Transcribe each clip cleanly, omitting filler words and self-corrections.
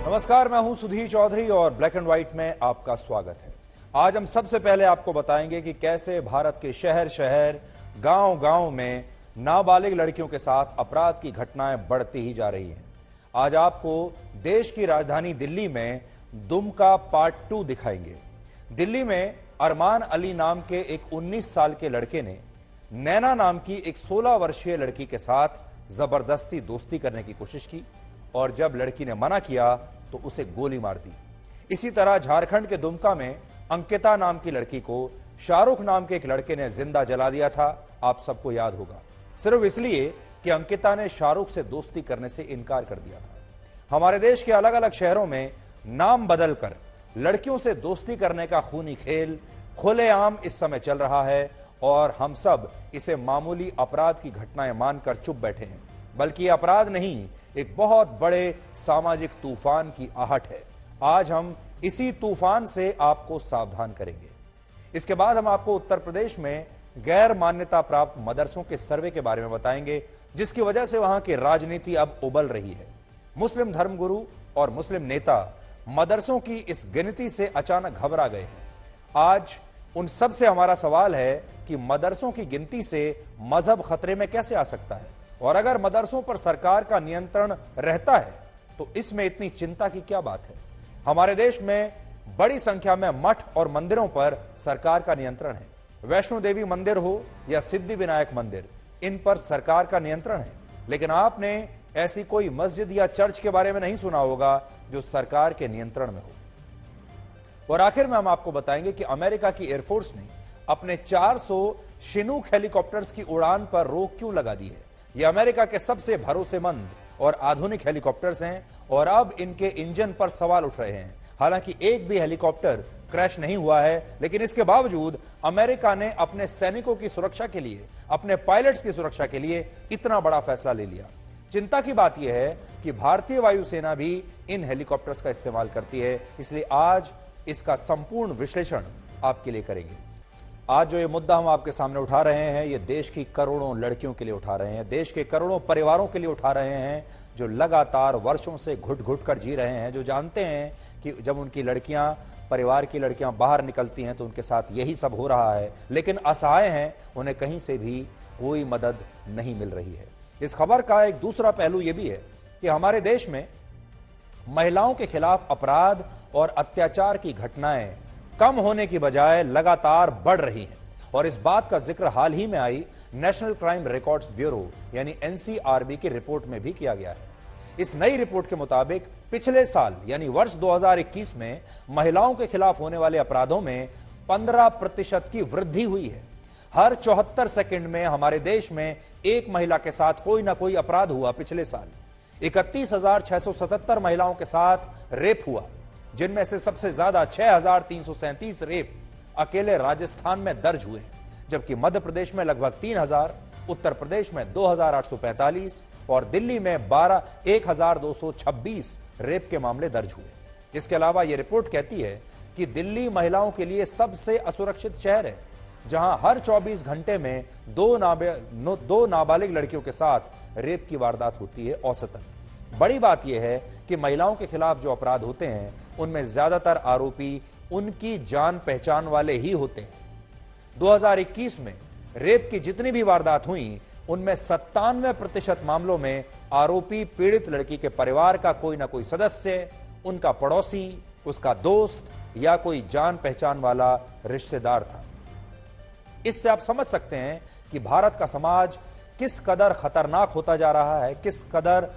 नमस्कार, मैं हूं सुधीर चौधरी और ब्लैक एंड व्हाइट में आपका स्वागत है। आज हम सबसे पहले आपको बताएंगे कि कैसे भारत के शहर शहर, गांव गांव में नाबालिग लड़कियों के साथ अपराध की घटनाएं बढ़ती ही जा रही हैं। आज आपको देश की राजधानी दिल्ली में दुमका पार्ट 2 दिखाएंगे। दिल्ली में अरमान अली नाम के एक 19 साल के लड़के ने नैना नाम की एक 16 वर्षीय लड़की के साथ जबरदस्ती दोस्ती करने की कोशिश की और जब लड़की ने मना किया तो उसे गोली मार दी। इसी तरह झारखंड के दुमका में अंकिता नाम की लड़की को शाहरुख नाम के एक लड़के ने जिंदा जला दिया था। आप सबको याद होगा, सिर्फ इसलिए कि अंकिता ने शाहरुख से दोस्ती करने से इनकार कर दिया था। हमारे देश के अलग अलग शहरों में नाम बदलकर लड़कियों से दोस्ती करने का खूनी खेल खुलेआम इस समय चल रहा है और हम सब इसे मामूली अपराध की घटनाएं मानकर चुप बैठे हैं, बल्कि अपराध नहीं, एक बहुत बड़े सामाजिक तूफान की आहट है। आज हम इसी तूफान से आपको सावधान करेंगे। इसके बाद हम आपको उत्तर प्रदेश में गैर मान्यता प्राप्त मदरसों के सर्वे के बारे में बताएंगे, जिसकी वजह से वहां की राजनीति अब उबल रही है। मुस्लिम धर्मगुरु और मुस्लिम नेता मदरसों की इस गिनती से अचानक घबरा गए हैं। आज उन सब से हमारा सवाल है कि मदरसों की गिनती से मजहब खतरे में कैसे आ सकता है, और अगर मदरसों पर सरकार का नियंत्रण रहता है तो इसमें इतनी चिंता की क्या बात है। हमारे देश में बड़ी संख्या में मठ और मंदिरों पर सरकार का नियंत्रण है। वैष्णो देवी मंदिर हो या सिद्धि विनायक मंदिर, इन पर सरकार का नियंत्रण है। लेकिन आपने ऐसी कोई मस्जिद या चर्च के बारे में नहीं सुना होगा जो सरकार के नियंत्रण में हो। और आखिर में हम आपको बताएंगे कि अमेरिका की एयरफोर्स ने अपने 400 शिनूक हेलीकॉप्टर्स की उड़ान पर रोक क्यों लगा दी है। ये अमेरिका के सबसे भरोसेमंद और आधुनिक हेलीकॉप्टर्स हैं और अब इनके इंजन पर सवाल उठ रहे हैं। हालांकि एक भी हेलीकॉप्टर क्रैश नहीं हुआ है, लेकिन इसके बावजूद अमेरिका ने अपने सैनिकों की सुरक्षा के लिए, अपने पायलट्स की सुरक्षा के लिए इतना बड़ा फैसला ले लिया। चिंता की बात यह है कि भारतीय वायुसेना भी इन हेलीकॉप्टर्स का इस्तेमाल करती है, इसलिए आज इसका संपूर्ण विश्लेषण आपके लिए करेंगे। आज जो ये मुद्दा हम आपके सामने उठा रहे हैं, ये देश की करोड़ों लड़कियों के लिए उठा रहे हैं, देश के करोड़ों परिवारों के लिए उठा रहे हैं जो लगातार वर्षों से घुट घुट कर जी रहे हैं, जो जानते हैं कि जब उनकी लड़कियां, परिवार की लड़कियां बाहर निकलती हैं तो उनके साथ यही सब हो रहा है, लेकिन असहाय हैं, उन्हें कहीं से भी कोई मदद नहीं मिल रही है। इस खबर का एक दूसरा पहलू यह भी है कि हमारे देश में महिलाओं के खिलाफ अपराध और अत्याचार की घटनाएं कम होने की बजाय लगातार बढ़ रही हैं, और इस बात का जिक्र हाल ही में आई नेशनल क्राइम रिकॉर्ड्स ब्यूरो यानी एनसीआरबी की रिपोर्ट में भी किया गया है। इस नई रिपोर्ट के मुताबिक पिछले साल यानी वर्ष 2021 में महिलाओं के खिलाफ होने वाले अपराधों में 15% की वृद्धि हुई है। हर 74 सेकंड में हमारे देश में एक महिला के साथ कोई ना कोई अपराध हुआ। पिछले साल 31,677 महिलाओं के साथ रेप हुआ, जिनमें से सबसे ज्यादा 6,337 रेप अकेले राजस्थान में दर्ज हुए हैं, जबकि मध्य प्रदेश में लगभग 3,000, उत्तर प्रदेश में 2,845 और दिल्ली में 1,226 रेप के मामले दर्ज हुए। इसके अलावा यह रिपोर्ट कहती है कि दिल्ली महिलाओं के लिए सबसे असुरक्षित शहर है, जहां हर 24 घंटे में दो नाबालिग लड़कियों के साथ रेप की वारदात होती है औसतन। बड़ी बात यह है कि महिलाओं के खिलाफ जो अपराध होते हैं उनमें ज्यादातर आरोपी उनकी जान पहचान वाले ही होते हैं। 2021 में रेप की जितनी भी वारदात हुई उनमें 97% मामलों में आरोपी पीड़ित लड़की के परिवार का कोई ना कोई सदस्य, उनका पड़ोसी, उसका दोस्त या कोई जान पहचान वाला रिश्तेदार था। इससे आप समझ सकते हैं कि भारत का समाज किस कदर खतरनाक होता जा रहा है, किस कदर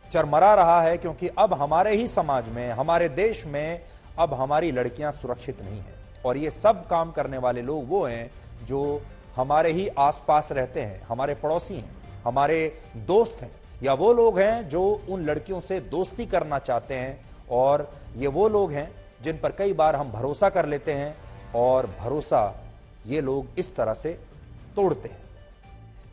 चरमरा रहा है, क्योंकि अब हमारे ही समाज में, हमारे देश में अब हमारी लड़कियां सुरक्षित नहीं हैं। और ये सब काम करने वाले लोग वो हैं जो हमारे ही आसपास रहते हैं, हमारे पड़ोसी हैं, हमारे दोस्त हैं, या वो लोग हैं जो उन लड़कियों से दोस्ती करना चाहते हैं। और ये वो लोग हैं जिन पर कई बार हम भरोसा कर लेते हैं और भरोसा ये लोग इस तरह से तोड़ते हैं।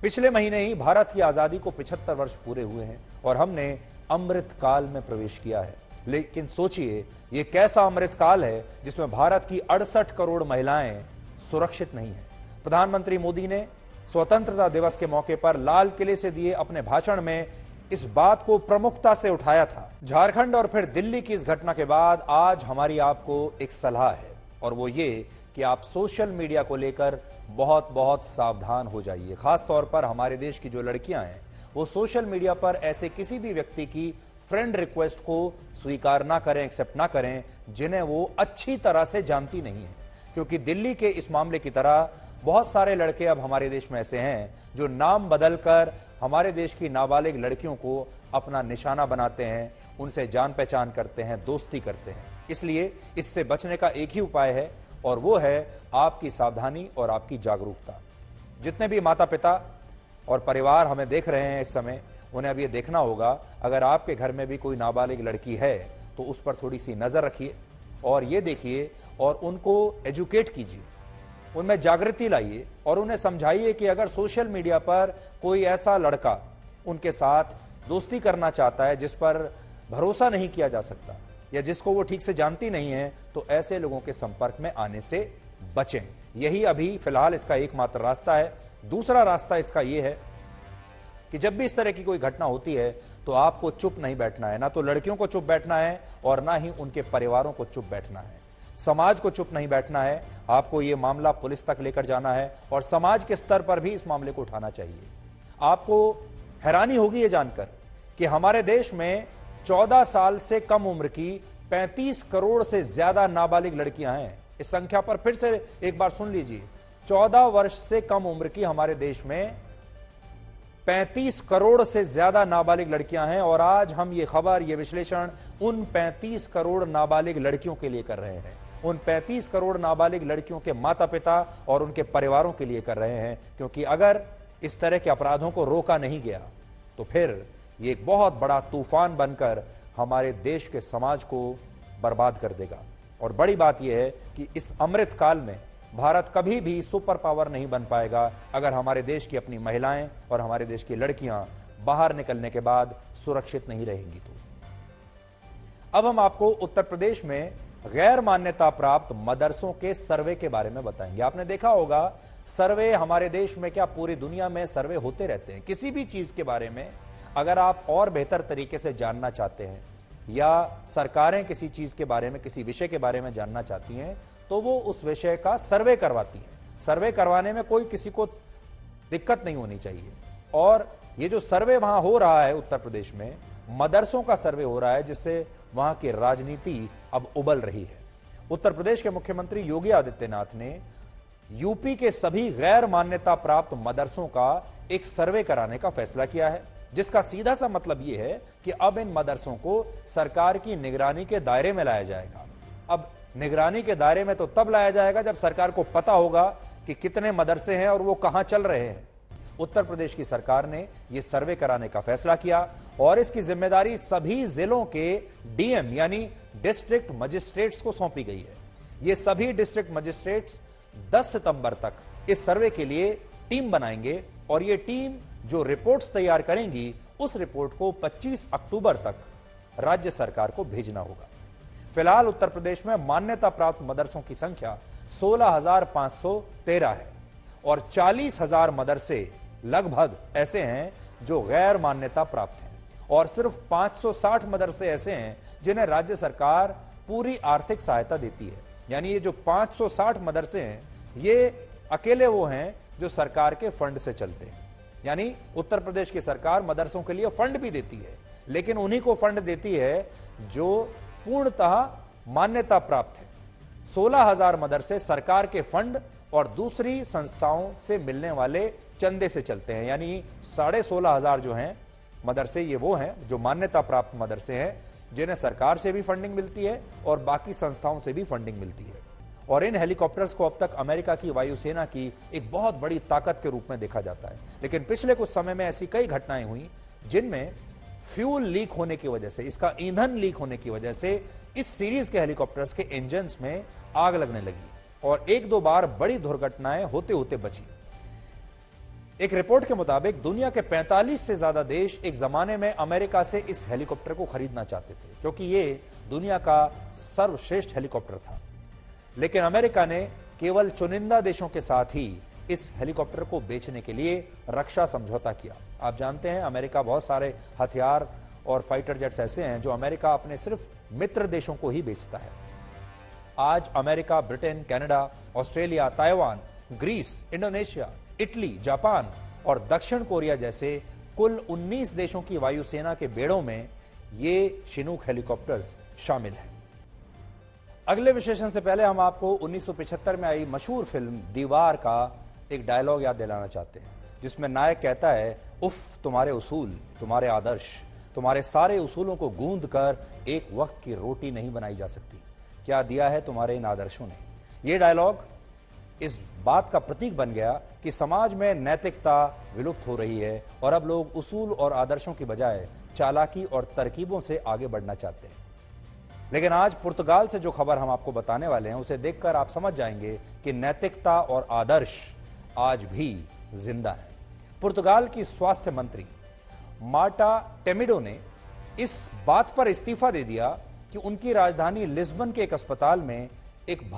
पिछले महीने ही भारत की आजादी को 75 वर्ष पूरे हुए हैं और हमने अमृत काल में प्रवेश किया है। लेकिन सोचिए, यह कैसा अमृत काल है जिसमें भारत की 68 करोड़ महिलाएं सुरक्षित नहीं है। प्रधानमंत्री मोदी ने स्वतंत्रता दिवस के मौके पर लाल किले से दिए अपने भाषण में इस बात को प्रमुखता से उठाया था। झारखंड और फिर दिल्ली की इस घटना के बाद आज हमारी आपको एक सलाह है, और वो ये कि आप सोशल मीडिया को लेकर बहुत बहुत सावधान हो जाइए। खास तौर पर हमारे देश की जो लड़कियां हैं वो सोशल मीडिया पर ऐसे किसी भी व्यक्ति की फ्रेंड रिक्वेस्ट को स्वीकार ना करें, एक्सेप्ट ना करें, जिन्हें वो अच्छी तरह से जानती नहीं है। क्योंकि दिल्ली के इस मामले की तरह बहुत सारे लड़के अब हमारे देश में ऐसे हैं जो नाम बदलकर हमारे देश की नाबालिग लड़कियों को अपना निशाना बनाते हैं, उनसे जान पहचान करते हैं, दोस्ती करते हैं। इसलिए इससे बचने का एक ही उपाय है, और वो है आपकी सावधानी और आपकी जागरूकता। जितने भी माता पिता और परिवार हमें देख रहे हैं इस समय, उन्हें अब ये देखना होगा, अगर आपके घर में भी कोई नाबालिग लड़की है तो उस पर थोड़ी सी नजर रखिए और ये देखिए और उनको एजुकेट कीजिए, उनमें जागृति लाइए और उन्हें समझाइए कि अगर सोशल मीडिया पर कोई ऐसा लड़का उनके साथ दोस्ती करना चाहता है जिस पर भरोसा नहीं किया जा सकता या जिसको वो ठीक से जानती नहीं है, तो ऐसे लोगों के संपर्क में आने से बचें। यही अभी फिलहाल इसका एकमात्र रास्ता है। दूसरा रास्ता इसका यह है कि जब भी इस तरह की कोई घटना होती है तो आपको चुप नहीं बैठना है, ना तो लड़कियों को चुप बैठना है और ना ही उनके परिवारों को चुप बैठना है। समाज को चुप नहीं बैठना है, आपको यह मामला पुलिस तक लेकर जाना है और समाज के स्तर पर भी इस मामले को उठाना चाहिए। आपको हैरानी होगी ये जानकर कि हमारे देश में 14 साल से कम उम्र की 35 करोड़ से ज्यादा नाबालिग लड़कियां हैं। इस संख्या पर फिर से एक बार सुन लीजिए, 14 वर्ष से कम उम्र की हमारे देश में 35 करोड़ से ज्यादा नाबालिग लड़कियां हैं। और आज हम ये खबर, ये विश्लेषण उन 35 करोड़ नाबालिग लड़कियों के लिए कर रहे हैं, उन 35 करोड़ नाबालिग लड़कियों के माता पिता और उनके परिवारों के लिए कर रहे हैं। क्योंकि अगर इस तरह के अपराधों को रोका नहीं गया तो फिर ये एक बहुत बड़ा तूफान बनकर हमारे देश के समाज को बर्बाद कर देगा। और बड़ी बात यह है कि इस अमृत काल में भारत कभी भी सुपर पावर नहीं बन पाएगा अगर हमारे देश की अपनी महिलाएं और हमारे देश की लड़कियां बाहर निकलने के बाद सुरक्षित नहीं रहेंगी। तो अब हम आपको उत्तर प्रदेश में गैर मान्यता प्राप्त मदरसों के सर्वे के बारे में बताएंगे। आपने देखा होगा सर्वे हमारे देश में क्या पूरी दुनिया में सर्वे होते रहते हैं। किसी भी चीज के बारे में अगर आप और बेहतर तरीके से जानना चाहते हैं या सरकारें किसी चीज के बारे में, किसी विषय के बारे में जानना चाहती हैं तो वो उस विषय का सर्वे करवाती हैं। सर्वे करवाने में कोई किसी को दिक्कत नहीं होनी चाहिए। और ये जो सर्वे वहां हो रहा है उत्तर प्रदेश में, मदरसों का सर्वे हो रहा है, जिससे वहां की राजनीति अब उबल रही है। उत्तर प्रदेश के मुख्यमंत्री योगी आदित्यनाथ ने यूपी के सभी गैर मान्यता प्राप्त मदरसों का एक सर्वे कराने का फैसला किया है, जिसका सीधा सा मतलब यह है कि अब इन मदरसों को सरकार की निगरानी के दायरे में लाया जाएगा। अब निगरानी के दायरे में तो तब लाया जाएगा जब सरकार को पता होगा कि कितने मदरसे हैं और वो कहां चल रहे हैं। उत्तर प्रदेश की सरकार ने यह सर्वे कराने का फैसला किया और इसकी जिम्मेदारी सभी जिलों के डीएम यानी डिस्ट्रिक्ट मजिस्ट्रेट्स को सौंपी गई है। ये सभी डिस्ट्रिक्ट मजिस्ट्रेट्स 10 सितंबर तक इस सर्वे के लिए टीम बनाएंगे और ये टीम जो रिपोर्ट्स तैयार करेंगी उस रिपोर्ट को 25 अक्टूबर तक राज्य सरकार को भेजना होगा। फिलहाल उत्तर प्रदेश में मान्यता प्राप्त मदरसों की संख्या 16,513 है और 40,000 मदरसे लगभग ऐसे हैं जो गैर मान्यता प्राप्त हैं और सिर्फ 560 मदरसे ऐसे हैं जिन्हें राज्य सरकार पूरी आर्थिक सहायता देती है। यानी ये जो 560 मदरसे हैं ये अकेले वो हैं जो सरकार के फंड से चलते हैं। यानी उत्तर प्रदेश की सरकार मदरसों के लिए फंड भी देती है, लेकिन उन्हीं को फंड देती है जो पूर्णतः मान्यता प्राप्त है। 16,000 मदरसे सरकार के फंड और दूसरी संस्थाओं से मिलने वाले चंदे से चलते हैं। यानी 16,500 जो हैं मदरसे ये वो हैं जो मान्यता प्राप्त मदरसे हैं जिन्हें सरकार से भी फंडिंग मिलती है और बाकी संस्थाओं से भी फंडिंग मिलती है। और इन हेलीकॉप्टर्स को अब तक अमेरिका की वायुसेना की एक बहुत बड़ी ताकत के रूप में देखा जाता है। लेकिन पिछले कुछ समय में ऐसी कई घटनाएं हुई जिनमें फ्यूल लीक होने की वजह से, इसका ईंधन लीक होने की वजह से इस सीरीज के हेलीकॉप्टर्स के इंजन्स में आग लगने लगी और एक दो बार बड़ी दुर्घटनाएं होते होते बची। एक रिपोर्ट के मुताबिक दुनिया के 45 से ज्यादा देश एक जमाने में अमेरिका से इस हेलीकॉप्टर को खरीदना चाहते थे क्योंकि ये दुनिया का सर्वश्रेष्ठ हेलीकॉप्टर था। लेकिन अमेरिका ने केवल चुनिंदा देशों के साथ ही इस हेलीकॉप्टर को बेचने के लिए रक्षा समझौता किया। आप जानते हैं अमेरिका बहुत सारे हथियार और फाइटर जेट्स ऐसे हैं जो अमेरिका अपने सिर्फ मित्र देशों को ही बेचता है। आज America, Britain, Canada, Australia, Taiwan, Greece, Indonesia, Italy, Japan और दक्षिण कोरिया जैसे कुल 19 देशों की वायुसेना के बेड़ों में ये शिनूक हेलीकॉप्टर्स शामिल हैं। अगले विश्लेषण से पहले हम आपको 1975 में आई मशहूर फिल्म दीवार का एक डायलॉग याद दिलाना चाहते हैं, जिसमें नायक कहता है, उफ तुम्हारे उसूल, तुम्हारे आदर्श, तुम्हारे सारे उसूलों को गूंद कर एक वक्त की रोटी नहीं बनाई जा सकती। क्या दिया है तुम्हारे इन आदर्शों ने। यह डायलॉग इस बात का प्रतीक बन गया कि समाज में नैतिकता विलुप्त हो रही है और अब लोग उसूल और आदर्शों की बजाय चालाकी और तरकीबों से आगे बढ़ना चाहते हैं। लेकिन आज पुर्तगाल से जो खबर हम आपको बताने वाले हैं उसे देखकर आप समझ जाएंगे कि नैतिकता और आदर्श आज भी जिंदा है। पुर्तगाल की स्वास्थ्य मंत्री मार्टा टेमिडो ने इस बात पर इस्तीफा दे दिया कि उनकी राजधानी लिस्बन के एक अस्पताल में एक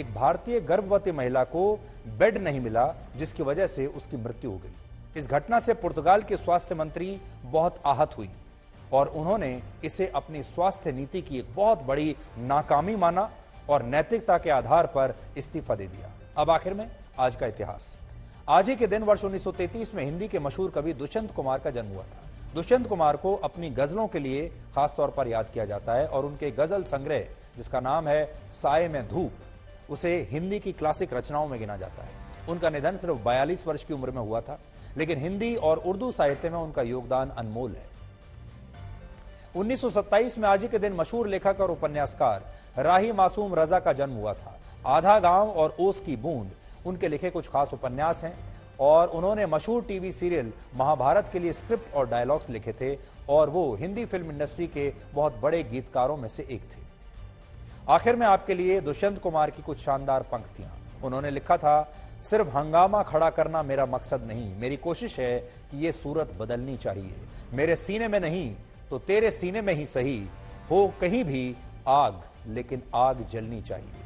भारतीय गर्भवती महिला को बेड नहीं मिला, जिसकी वजह से उसकी मृत्यु हो गई। इस घटना से पुर्तगाल के स्वास्थ्य मंत्री बहुत आहत हुई और उन्होंने इसे अपनी स्वास्थ्य नीति की एक बहुत बड़ी नाकामी माना और नैतिकता के आधार पर इस्तीफा दे दिया। अब आखिर में आज का इतिहास। आज ही के दिन वर्ष 1933 में हिंदी के मशहूर कवि दुष्यंत कुमार का जन्म हुआ था। दुष्यंत कुमार को अपनी गजलों के लिए खासतौर पर याद किया जाता है और उनके गजल संग्रह, जिसका नाम है साए में धूप, उसे हिंदी की क्लासिक रचनाओं में गिना जाता है। उनका निधन सिर्फ 42 वर्ष की उम्र में हुआ था, लेकिन हिंदी और उर्दू साहित्य में उनका योगदान अनमोल है। 1927 में आज ही के दिन मशहूर लेखक और उपन्यासकार राही मासूम रजा का जन्म हुआ था। आधा गांव और ओस की बूंद उनके लिखे कुछ खास उपन्यास हैं और उन्होंने मशहूर टीवी सीरियल महाभारत के लिए स्क्रिप्ट और डायलॉग्स लिखे थे और वो हिंदी फिल्म इंडस्ट्री के बहुत बड़े गीतकारों में से एक थे। आखिर में आपके लिए दुष्यंत कुमार की कुछ शानदार पंक्तियां। उन्होंने लिखा था, सिर्फ हंगामा खड़ा करना मेरा मकसद नहीं, मेरी कोशिश है कि ये सूरत बदलनी चाहिए। मेरे सीने में नहीं तो तेरे सीने में ही सही, हो कहीं भी आग लेकिन आग जलनी चाहिए।